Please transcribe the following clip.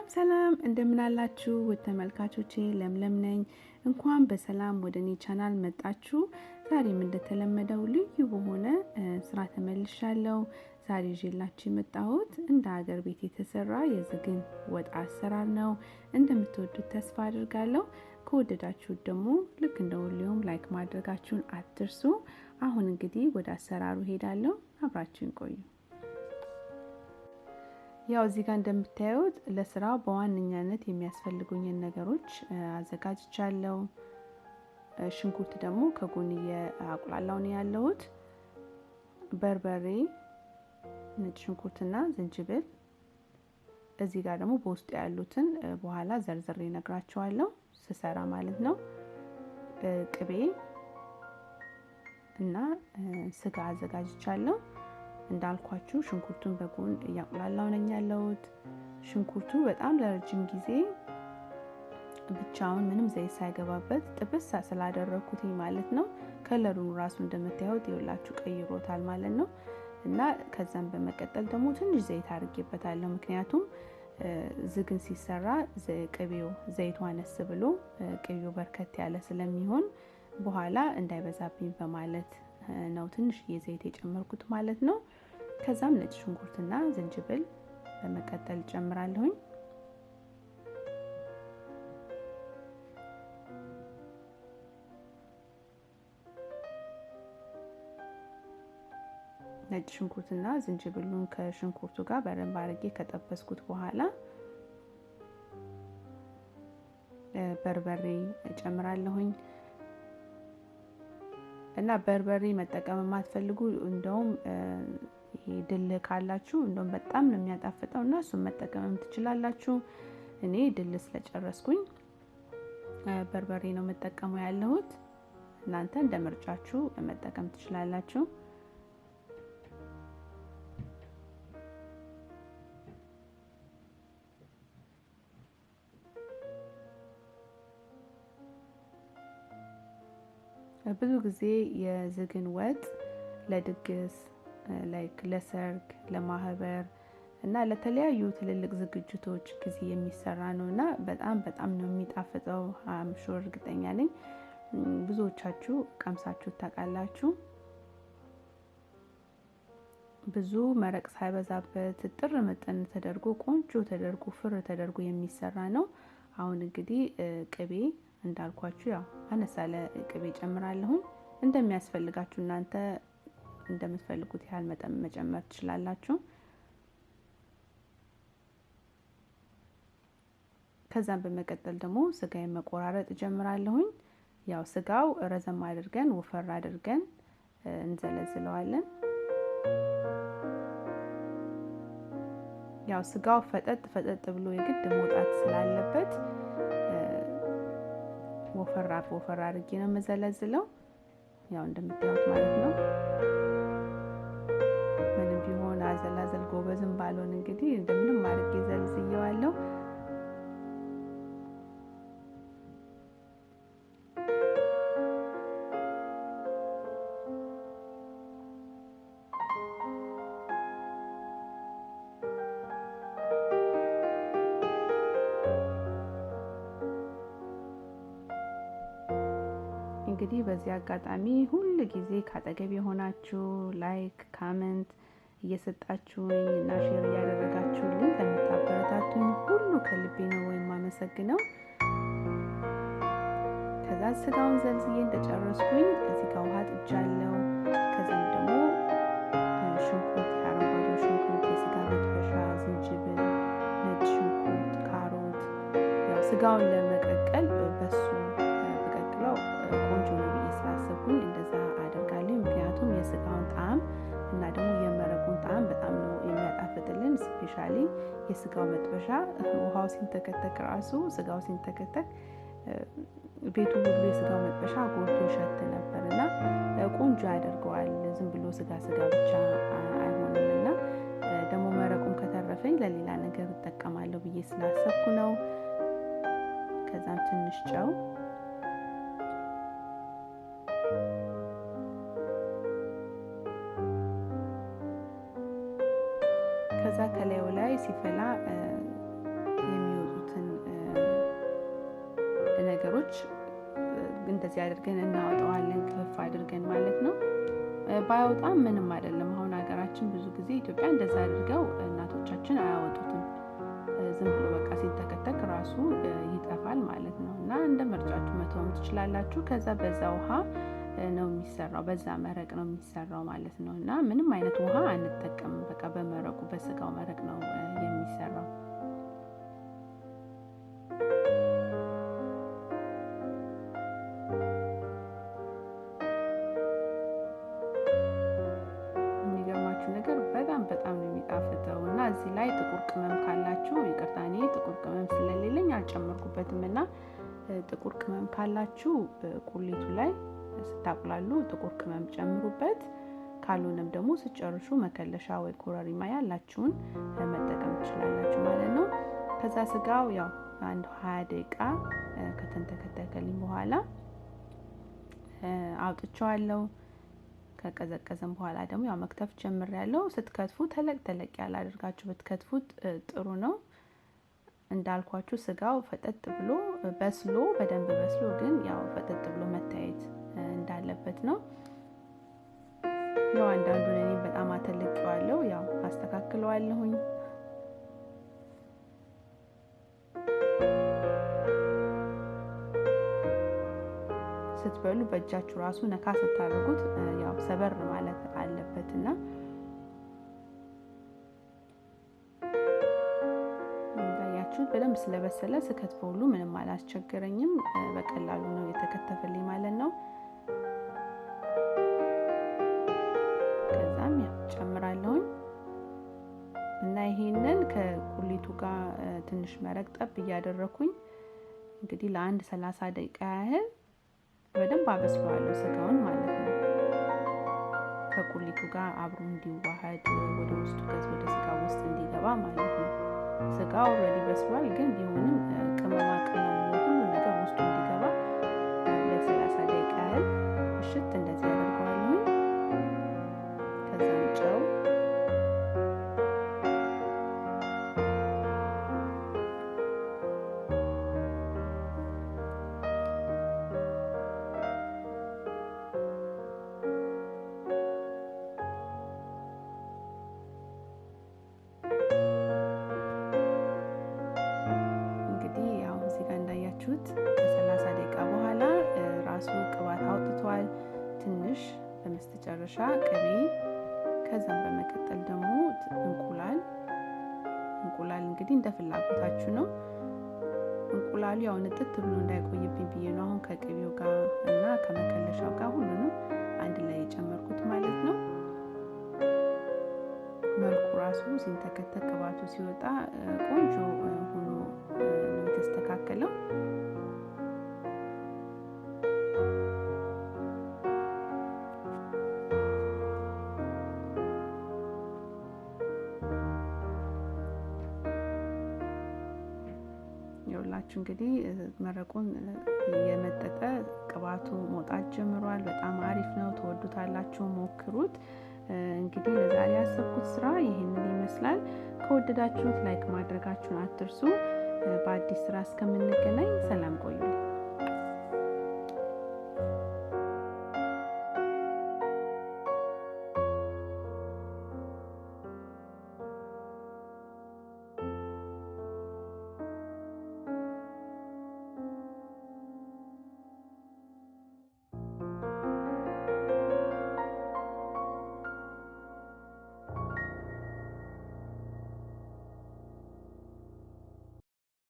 ሰላም እንደምን አላችሁ ውድ ተመልካቾቼ፣ ለምለም ነኝ። እንኳን በሰላም ወደ እኔ ቻናል መጣችሁ። ዛሬም እንደተለመደው ልዩ በሆነ ስራ ተመልሻለሁ። ዛሬ ይዤላችሁ የመጣሁት እንደ ሀገር ቤት የተሰራ የዝግን ወጥ አሰራር ነው። እንደምትወዱት ተስፋ አድርጋለሁ። ከወደዳችሁት ደግሞ ልክ እንደ ሁሌውም ላይክ ማድረጋችሁን አትርሱ። አሁን እንግዲህ ወደ አሰራሩ ሄዳለሁ። አብራችሁን ቆዩ። ያው እዚህ ጋር እንደምታዩት ለስራው በዋነኛነት የሚያስፈልጉኝን ነገሮች አዘጋጅቻለሁ። ሽንኩርት ደግሞ ከጎን የአቁላላው ነው ያለሁት። በርበሬ፣ ነጭ ሽንኩርትና ዝንጅብል። እዚህ ጋር ደግሞ በውስጡ ያሉትን በኋላ ዘርዝሬ እነግራችኋለሁ ስሰራ ማለት ነው። ቅቤ እና ስጋ አዘጋጅቻለሁ። እንዳልኳችሁ ሽንኩርቱን በጎን እያቁላላው ነኝ ያለሁት። ሽንኩርቱ በጣም ለረጅም ጊዜ ብቻውን ምንም ዘይት ሳይገባበት ጥብስ ስላደረኩት ማለት ነው ከለሩን ራሱ እንደምታዩት ይኸውላችሁ ቀይሮታል ማለት ነው። እና ከዛም በመቀጠል ደግሞ ትንሽ ዘይት አድርጌበታለሁ። ምክንያቱም ዝግን ሲሰራ ቅቤው ዘይቱ አነስ ብሎ ቅቤው በርከት ያለ ስለሚሆን በኋላ እንዳይበዛብኝ በማለት ነው ትንሽ ዘይት የጨመርኩት ማለት ነው። ከዛም ነጭ ሽንኩርትና ዝንጅብል በመቀጠል ጨምራለሁኝ። ነጭ ሽንኩርትና ዝንጅብሉን ከሽንኩርቱ ጋር በደንብ አድርጌ ከጠበስኩት በኋላ በርበሬ ጨምራለሁኝ። እና በርበሬ መጠቀም የማትፈልጉ እንደውም ይሄ ድል ካላችሁ እንደውም በጣም ነው የሚያጣፍጠው እና እሱን መጠቀምም ትችላላችሁ። እኔ ድል ስለጨረስኩኝ በርበሬ ነው መጠቀመው ያለሁት። እናንተ እንደ ምርጫችሁ መጠቀም ትችላላችሁ። ብዙ ጊዜ የዝግን ወጥ ለድግስ ለሰርግ፣ ለማህበር እና ለተለያዩ ትልልቅ ዝግጅቶች ጊዜ የሚሰራ ነውና በጣም ነው የሚጣፍጠው። አምሹር እርግጠኛ ነኝ ብዙዎቻችሁ ቀምሳችሁ ታውቃላችሁ። ብዙ መረቅ ሳይበዛበት ጥር መጠን ተደርጎ ቆንጆ ተደርጎ ፍር ተደርጎ የሚሰራ ነው። አሁን እንግዲህ ቅቤ እንዳልኳችሁ ያው አነሳለ ቅቤ ጨምራለሁ። እንደሚያስፈልጋችሁ እናንተ እንደምትፈልጉት ያህል መጠን መጨመር ትችላላችሁ። ከዛም በመቀጠል ደግሞ ስጋዬን መቆራረጥ ጀምራለሁ። ያው ስጋው ረዘም አድርገን ወፈር አድርገን እንዘለዝለዋለን። ያው ስጋው ፈጠጥ ብሎ የግድ መውጣት ስላለበት ወፈር አድርጌ ነው መዘለዝለው። ያው እንደምታዩት ማለት ነው። ምንም ቢሆን አዘላዘል ጎበዝም ባልሆን እንግዲህ እንደምንም አድርጌ ዘልዝየዋለሁ። እንግዲህ በዚህ አጋጣሚ ሁሉ ጊዜ ካጠገብ የሆናችሁ ላይክ፣ ካመንት እየሰጣችሁኝ እና ሼር እያደረጋችሁልኝ ለምታበረታቱኝ ሁሉ ከልቤ ነው የማመሰግነው። ከዛ ስጋውን ዘልዝዬ እንደጨረስኩኝ እዚህ ጋር ውሃ ጥጃለሁ። ከዛም ደግሞ ሽንኩርት፣ አረንጓዴ ሽንኩርት፣ የስጋ መጥበሻ፣ ዝንጅብል፣ ነጭ ሽንኩርት፣ ካሮት ያው ስጋውን ለመቀቀል በሱ በቀቅለው ቆንጆ ነው ብዬ ስላሰብኩኝ እንደዛ አደርጋለሁ። ምክንያቱም የስጋውን ጣዕም እና ደግሞ የመረቁን ጣዕም በጣም ነው የሚያጣፍጥልን። ስፔሻሊ የስጋው መጥበሻ ውሃው ሲንተከተክ ራሱ ስጋው ሲንተከተክ ቤቱ ሁሉ የስጋው መጥበሻ ጎልቶ ይሸት ነበርና ቆንጆ ያደርገዋል። ዝም ብሎ ስጋ ብቻ አይሆንምና ደግሞ መረቁም ከተረፈኝ ለሌላ ነገር እጠቀማለሁ ብዬ ስላሰብኩ ነው። ከዛም ትንሽ ጨው ከዛ ከላዩ ላይ ሲፈላ የሚወጡ እንደዚህ አድርገን እናወጣዋለን ክፍፍ አድርገን ማለት ነው። ባይወጣም ምንም አይደለም። አሁን ሀገራችን ብዙ ጊዜ ኢትዮጵያ እንደዛ አድርገው እናቶቻችን አያወጡትም። ዝም ብሎ በቃ ሲተከተክ ራሱ ይጠፋል ማለት ነው። እና እንደ ምርጫችሁ መተውም ትችላላችሁ። ከዛ በዛ ውሃ ነው የሚሰራው፣ በዛ መረቅ ነው የሚሰራው ማለት ነው። እና ምንም አይነት ውሃ አንጠቀምም። በቃ በመረቁ በስጋው መረቅ ነው የሚሰራው። የሚገርማችሁ ነገር በጣም ነው የሚጣፍጠው። እና እዚህ ላይ ጥቁር ቅመም ካላችሁ ይቅርታ፣ እኔ ጥቁር ቅመም ስለሌለኝ አልጨመርኩበትም። እና ጥቁር ቅመም ካላችሁ ቁሌቱ ላይ ስታቁላሉ ጥቁር ቅመም ጨምሩበት። ካልሆነም ደግሞ ስጨርሹ መከለሻ ወይ ኮረሪማ ያላችሁን መጠቀም ትችላላችሁ ማለት ነው። ከዛ ስጋው ያው አንድ 20 ደቂቃ ከተንተከተከልኝ በኋላ አውጥቼዋለሁ። ከቀዘቀዘም በኋላ ደግሞ ያው መክተፍ ጀምሬያለሁ። ስትከትፉ ተለቅ ያለ አድርጋችሁ ብትከትፉት ጥሩ ነው። እንዳልኳችሁ ስጋው ፈጠጥ ብሎ በስሎ በደንብ በስሎ ግን ያው ፈጠጥ ብሎ መታየት እንዳለበት ነው። ያው አንዳንዱን እኔ በጣም አተልቄዋለሁ፣ ያው አስተካክለዋለሁኝ። ስትበሉ በእጃችሁ ራሱ ነካ ስታደርጉት ያው ሰበር ማለት አለበትና እንዳያችሁት በደንብ ስለበሰለ ስከትፈው ሁሉ ምንም አላስቸገረኝም። በቀላሉ ነው የተከተፈልኝ ማለት ነው። ከዛም ያው ጨምራለሁኝ እና ይሄንን ከቁሊቱ ጋር ትንሽ መረቅ ጠብ እያደረኩኝ እንግዲህ ለአንድ 30 ደቂቃ ያህል በደንብ አበስለዋለሁ ስጋውን ማለት ነው። ከቁሊቱ ጋር አብሮ እንዲዋሃድ ወደ ውስጡ ወደ ስጋው ውስጥ እንዲገባ ማለት ነው። ስጋው ኦልሬዲ በስሏል፣ ግን ቢሆንም ቅመማ ቅመሙ ሁሉ ነገር ውስጡ እንዲገባ ለ30 ደቂቃ ያህል እሽት እንደዚህ አደርገዋለሁ። ከዛም ጨው ከ30 ደቂቃ በኋላ ራሱ ቅባት አውጥቷል። ትንሽ በመስተጨረሻ ቅቤ፣ ከዛም በመቀጠል ደግሞ እንቁላል እንግዲህ እንደ ፍላጎታችሁ ነው። እንቁላሉ ያው ንጥት ብሎ እንዳይቆይብኝ ብዬ ነው አሁን ከቅቤው ጋር እና ከመከለሻው ጋር ሁሉንም አንድ ላይ የጨመርኩት ማለት ነው። መልኩ ራሱ ሲንተከተክ ቅባቱ ሲወጣ ቆንጆ ሆኖ ነው የተስተካከለው። ይኸውላችሁ እንግዲህ መረቁን የመጠጠ ቅባቱ መውጣት ጀምሯል። በጣም አሪፍ ነው። ተወዱታላችሁ፣ ሞክሩት። እንግዲህ ለዛሬ ያሰብኩት ስራ ይሄንን ይመስላል። ከወደዳችሁት ላይክ ማድረጋችሁን አትርሱ። በአዲስ ስራ እስከምንገናኝ ሰላም ቆዩልኝ።